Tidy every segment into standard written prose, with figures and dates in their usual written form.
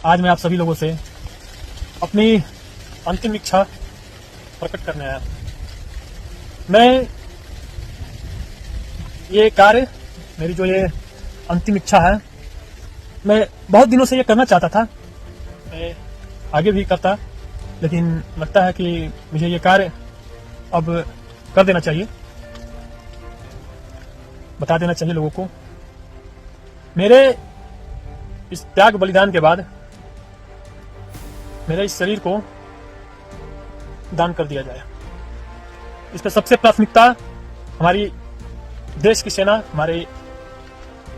आज मैं आप सभी लोगों से अपनी अंतिम इच्छा प्रकट करने आया। मैं ये कार्य, मेरी जो ये अंतिम इच्छा है, मैं बहुत दिनों से ये करना चाहता था। मैं आगे भी करता, लेकिन लगता है कि मुझे ये कार्य अब कर देना चाहिए, बता देना चाहिए लोगों को। मेरे इस त्याग बलिदान के बाद मेरे इस शरीर को दान कर दिया जाए। इस पर सबसे प्राथमिकता हमारी देश की सेना, हमारे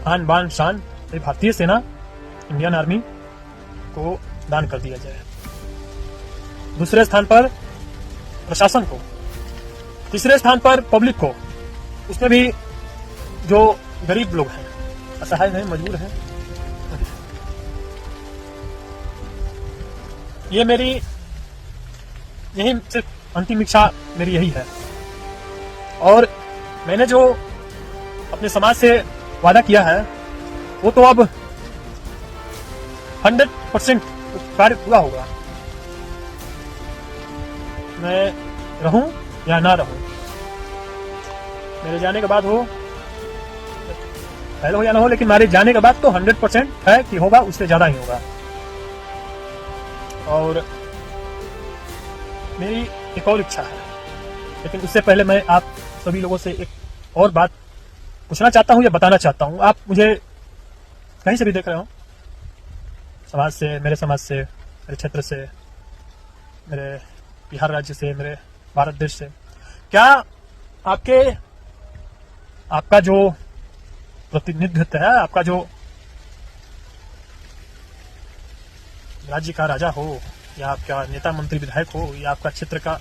आन बान शान भारतीय सेना, इंडियन आर्मी को दान कर दिया जाए। दूसरे स्थान पर प्रशासन को, तीसरे स्थान पर पब्लिक को, उसमें भी जो गरीब लोग हैं, असहाय हैं, मजबूर हैं। ये मेरी यही सिर्फ अंतिम इच्छा मेरी यही है। और मैंने जो अपने समाज से वादा किया है वो तो अब 100% कार्य पूरा होगा। मैं रहूं या ना रहूं, मेरे जाने के बाद हो, पहले हो या ना हो, लेकिन मेरे जाने के बाद तो 100% है कि होगा, उससे ज्यादा ही होगा। और मेरी एक और इच्छा है, लेकिन उससे पहले मैं आप सभी लोगों से एक और बात पूछना चाहता हूं या बताना चाहता हूं। आप मुझे कहीं से भी देख रहे हो, समाज से, मेरे समाज से, मेरे क्षेत्र से, मेरे बिहार राज्य से, मेरे भारत देश से, क्या आपका जो प्रतिनिधित्व है, आपका जो राज्य का राजा हो, या आपका नेता मंत्री विधायक हो, या आपका क्षेत्र का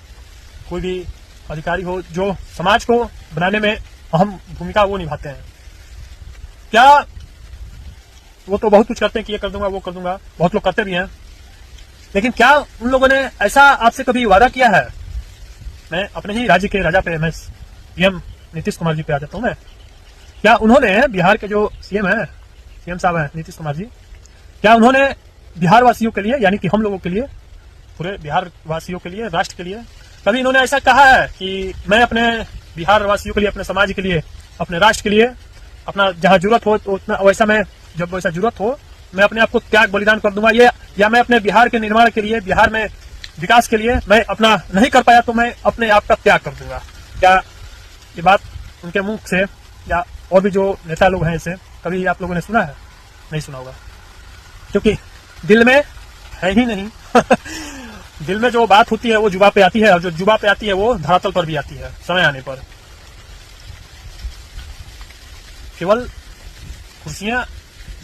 कोई भी अधिकारी हो जो समाज को बनाने में अहम भूमिका वो निभाते हैं, क्या वो तो बहुत कुछ करते हैं कि ये कर दूंगा, वो कर दूंगा, बहुत लोग करते भी हैं, लेकिन क्या उन लोगों ने ऐसा आपसे कभी वादा किया है? मैं अपने ही राज्य के राजा पे, मैं सीएम नीतीश कुमार जी पे आ जाता हूं। मैं, क्या उन्होंने, बिहार के जो सीएम है, सीएम साहब हैं नीतीश कुमार जी, क्या उन्होंने बिहार वासियों के लिए, यानी कि हम लोगों के लिए, पूरे बिहार वासियों के लिए, राष्ट्र के लिए, कभी इन्होंने ऐसा कहा है कि मैं अपने बिहार वासियों के लिए, अपने समाज के लिए, अपने राष्ट्र के लिए, अपना जहां जरूरत हो तो उतना वैसा मैं, जब वैसा जरूरत हो मैं अपने आप को त्याग बलिदान कर दूंगा, ये, या मैं अपने बिहार के निर्माण के लिए, बिहार में विकास के लिए मैं अपना नहीं कर पाया तो मैं अपने आप का त्याग कर दूंगा? क्या ये बात उनके मुख से या और भी जो नेता लोग हैं इसे कभी आप लोगों ने सुना है? नहीं सुना होगा, क्योंकि दिल में है ही नहीं। दिल में जो बात होती है वो जुबा पे आती है, और जो जुबा पे आती है वो धरातल पर भी आती है समय आने पर। केवल कुर्सियां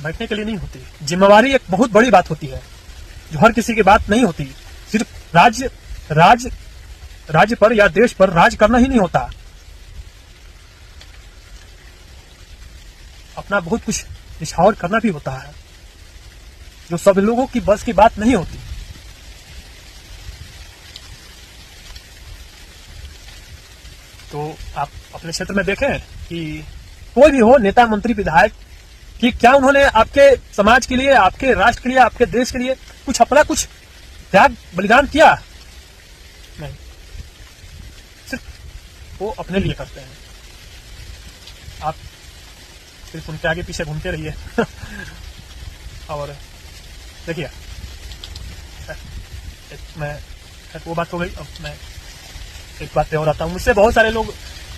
बैठने के लिए नहीं होती, जिम्मेवारी एक बहुत बड़ी बात होती है जो हर किसी की बात नहीं होती। सिर्फ राज्य पर या देश पर राज करना ही नहीं होता, अपना बहुत कुछ निछावर करना भी होता है, जो सब लोगों की बस की बात नहीं होती। तो आप अपने क्षेत्र में देखें कि कोई भी हो, नेता मंत्री विधायक, कि क्या उन्होंने आपके समाज के लिए, आपके राष्ट्र के लिए, आपके देश के लिए कुछ अपना कुछ त्याग बलिदान किया? नहीं, सिर्फ वो अपने लिए करते हैं। आप सिर्फ उनके आगे पीछे घूमते रहिए। और देखिए, मैं वो बात हो गई, अब मैं एक बात पे और आता हूँ। मुझसे बहुत सारे लोग,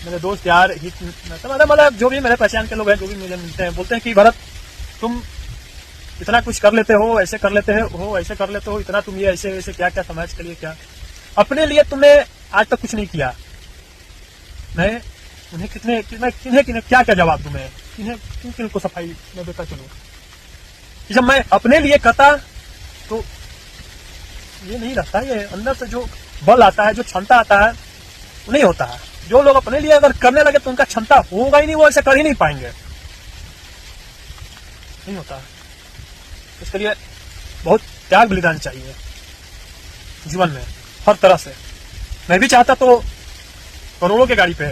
मेरे दोस्त यार, मतलब जो भी मेरे पहचान के लोग हैं, जो भी मुझे मिलते हैं, बोलते हैं कि भरत तुम इतना कुछ कर लेते हो, ऐसे कर लेते हो, ऐसे कर लेते हो, इतना तुम ये ऐसे ऐसे क्या क्या समाज के लिए, क्या अपने लिए तुमने आज तक कुछ नहीं किया। मैं उन्हें किन्हें क्या क्या जवाब दूं? मैं किन को सफाई में देता चलूं? जब मैं अपने लिए करता तो ये नहीं रहता, ये अंदर से जो बल आता है, जो क्षमता आता है, वो नहीं होता है। जो लोग अपने लिए अगर करने लगे तो उनका क्षमता होगा ही नहीं, वो ऐसे कर ही नहीं पाएंगे, नहीं होता। इसके लिए बहुत त्याग बलिदान चाहिए जीवन में, हर तरह से। मैं भी चाहता तो करोड़ों के गाड़ी पे,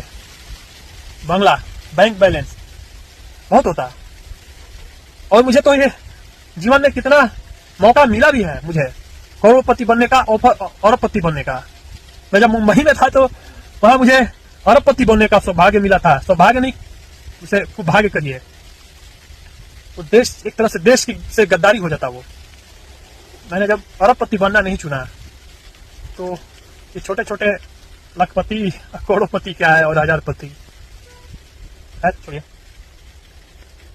बंगला, बैंक बैलेंस बहुत होता, और मुझे तो ये जीवन में कितना मौका मिला भी है मुझे करोड़पति बनने का, अरबपति बनने का। मैं जब मुंबई में था तो वहां मुझे अरबपति बनने का सौभाग्य मिला था। सौभाग्य नहीं, उसे खूब भाग्य करिए। वो देश एक तरह से देश की से गद्दारी हो जाता। वो मैंने जब अरबपति बनना नहीं चुना तो ये छोटे छोटे लखपति, करोड़पति क्या है और हजारपति है, छोड़िए।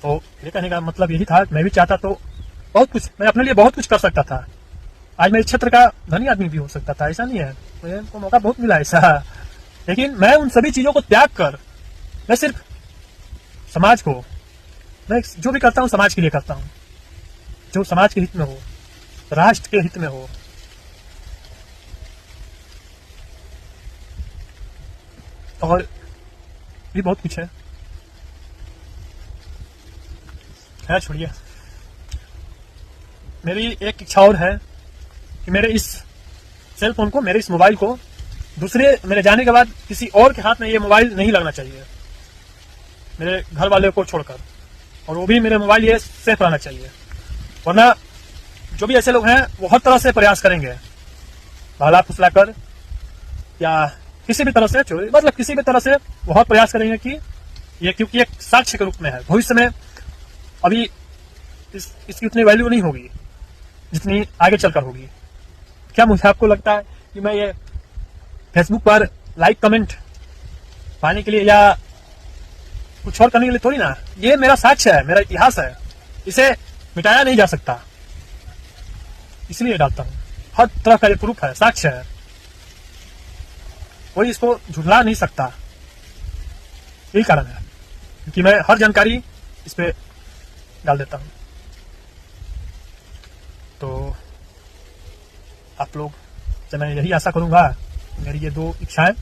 तो ये कहने का मतलब यही था, मैं भी चाहता तो बहुत कुछ, मैं अपने लिए बहुत कुछ कर सकता था। आज मैं इस क्षेत्र का धनी आदमी भी हो सकता था, ऐसा नहीं है, मुझे को मौका बहुत मिला ऐसा। लेकिन मैं उन सभी चीजों को त्याग कर मैं सिर्फ समाज को, मैं जो भी करता हूँ समाज के लिए करता हूँ, जो समाज के हित में हो, राष्ट्र के हित में हो। और भी बहुत कुछ है, खैर छोड़िए। मेरी एक इच्छा और है कि मेरे इस सेल फोन को, मेरे इस मोबाइल को दूसरे मेरे जाने के बाद किसी और के हाथ में ये मोबाइल नहीं लगना चाहिए, मेरे घर वाले को छोड़कर। और वो भी मेरे मोबाइल ये सेफ रहना चाहिए, वरना जो भी ऐसे लोग हैं वो हर तरह से प्रयास करेंगे, बहला फुसला कर या किसी भी तरह से, मतलब किसी भी तरह से बहुत प्रयास करेंगे कि ये, क्योंकि एक साक्ष्य के रूप में है। भविष्य में अभी इसकी उतनी वैल्यू नहीं होगी जितनी आगे चलकर होगी। क्या मुझे आपको लगता है कि मैं ये फेसबुक पर लाइक कमेंट पाने के लिए या कुछ और करने के लिए थोड़ी ना, ये मेरा साक्ष्य है, मेरा इतिहास है, इसे मिटाया नहीं जा सकता, इसलिए डालता हूं। हर तरह का ये प्रूफ है, साक्ष्य है, कोई इसको झुठला नहीं सकता। यही कारण है क्योंकि मैं हर जानकारी इस पे डाल देता हूं। तो आप लोग से मैं यही आशा करूंगा, मेरी ये दो इच्छाएं,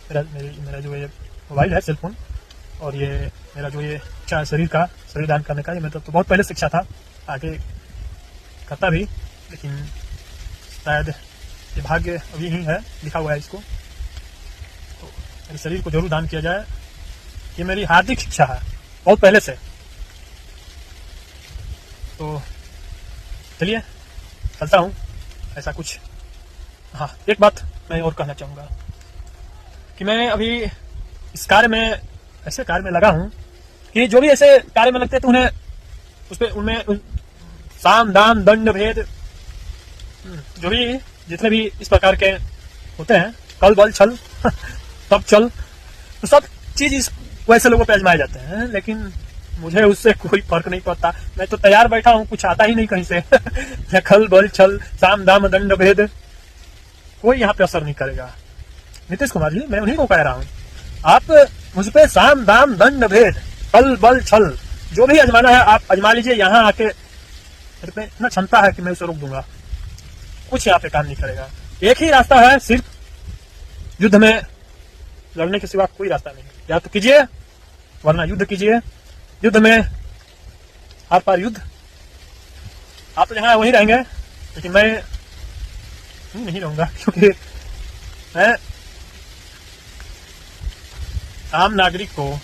मेरा जो ये मोबाइल है, सेलफोन, और ये मेरा जो ये इच्छा है शरीर दान करने का, ये मैं तो बहुत पहले से इच्छा था, आगे करता भी, लेकिन शायद ये भाग्य अभी ही है, लिखा हुआ है इसको, तो मेरे शरीर को जरूर दान किया जाए, ये मेरी हार्दिक इच्छा है बहुत पहले से। तो चलिए चलता हूँ, ऐसा कुछ। हाँ, एक बात मैं और कहना चाहूंगा कि मैं अभी इस कार्य में, ऐसे कार्य में लगा हूं कि जो भी ऐसे कार्य में लगते हैं तो उन्हें उनमें साम दाम दंड भेद, जो भी जितने भी इस प्रकार के होते हैं, कल बल छल तब चल, तो सब चीज इस वैसे लोगों पे आजमाए जाते हैं। लेकिन मुझे उससे कोई फर्क नहीं पड़ता, मैं तो तैयार बैठा हूं, कुछ आता ही नहीं कहीं से। खल बल छल साम दाम दंड भेद, कोई यहाँ पे असर नहीं करेगा। नीतीश कुमार जी, मैं उन्हीं को कह रहा हूँ, आप मुझ पे साम दाम दंड भेद खल बल छल जो भी आजमाना है आप आजमा लीजिए। यहाँ आके मेरे पे इतना क्षमता है कि मैं उसे रोक दूंगा, कुछ यहाँ पे काम नहीं करेगा। एक ही रास्ता है, सिर्फ युद्ध में लड़ने के सिवा कोई रास्ता नहीं। या तो कीजिए, वरना युद्ध कीजिए। युद्ध में आर पार युद्ध, आप तो जहां वहीं रहेंगे, लेकिन मैं नहीं रहूंगा, क्योंकि मैं आम नागरिक को,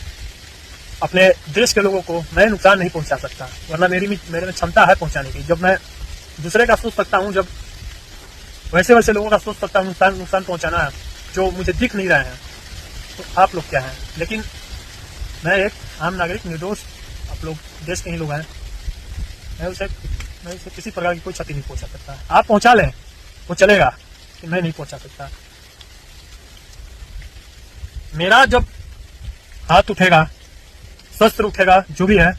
अपने देश के लोगों को मैं नुकसान नहीं पहुंचा सकता, वरना मेरे में क्षमता है पहुंचाने की। जब मैं दूसरे का सोच सकता हूं, जब वैसे लोगों का सोच सकता हूं नुकसान पहुंचाना जो मुझे दिख नहीं रहे हैं, तो आप लोग क्या हैं। लेकिन मैं एक आम नागरिक, निर्दोष, आप लोग देश के ही लोग हैं, मैं उसे किसी प्रकार की कोई क्षति नहीं पहुंचा सकता। आप पहुंचा लें वो चलेगा, कि मैं नहीं पहुंचा सकता। मेरा जब हाथ उठेगा, शस्त्र उठेगा, जो भी है,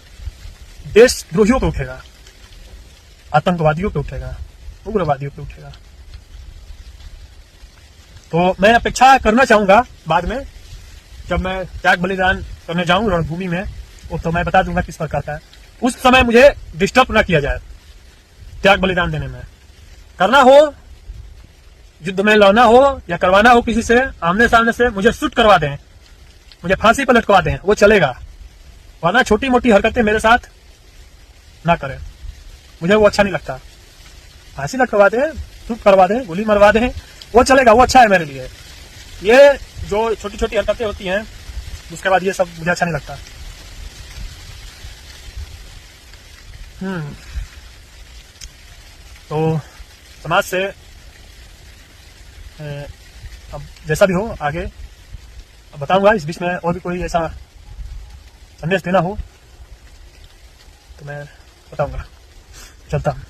देशद्रोहियों पे उठेगा, आतंकवादियों पे उठेगा, उग्रवादियों पे उठेगा। तो मैं अपेक्षा करना चाहूंगा बाद में, जब मैं त्याग बलिदान करने जाऊं रणभूमि में, तो मैं बता दूंगा किस प्रकार का है। उस समय मुझे डिस्टर्ब ना किया जाए त्याग बलिदान देने में। करना हो, युद्ध में लड़ना हो या करवाना हो किसी से, आमने सामने से मुझे शूट करवा दें, मुझे फांसी पर लटकवा दें, वो चलेगा। वरना छोटी मोटी हरकतें मेरे साथ ना करें, मुझे वो अच्छा नहीं लगता। फांसी लटकवा दें, शूट करवा दें, गोली मरवा दें, वो चलेगा, वो अच्छा है मेरे लिए। ये जो छोटी छोटी हरकतें होती हैं, उसके बाद ये सब मुझे अच्छा नहीं लगता। तो समाज से अब जैसा भी हो आगे बताऊंगा। इस बीच में और भी कोई ऐसा संदेश देना हो तो मैं बताऊंगा। चलता हूँ।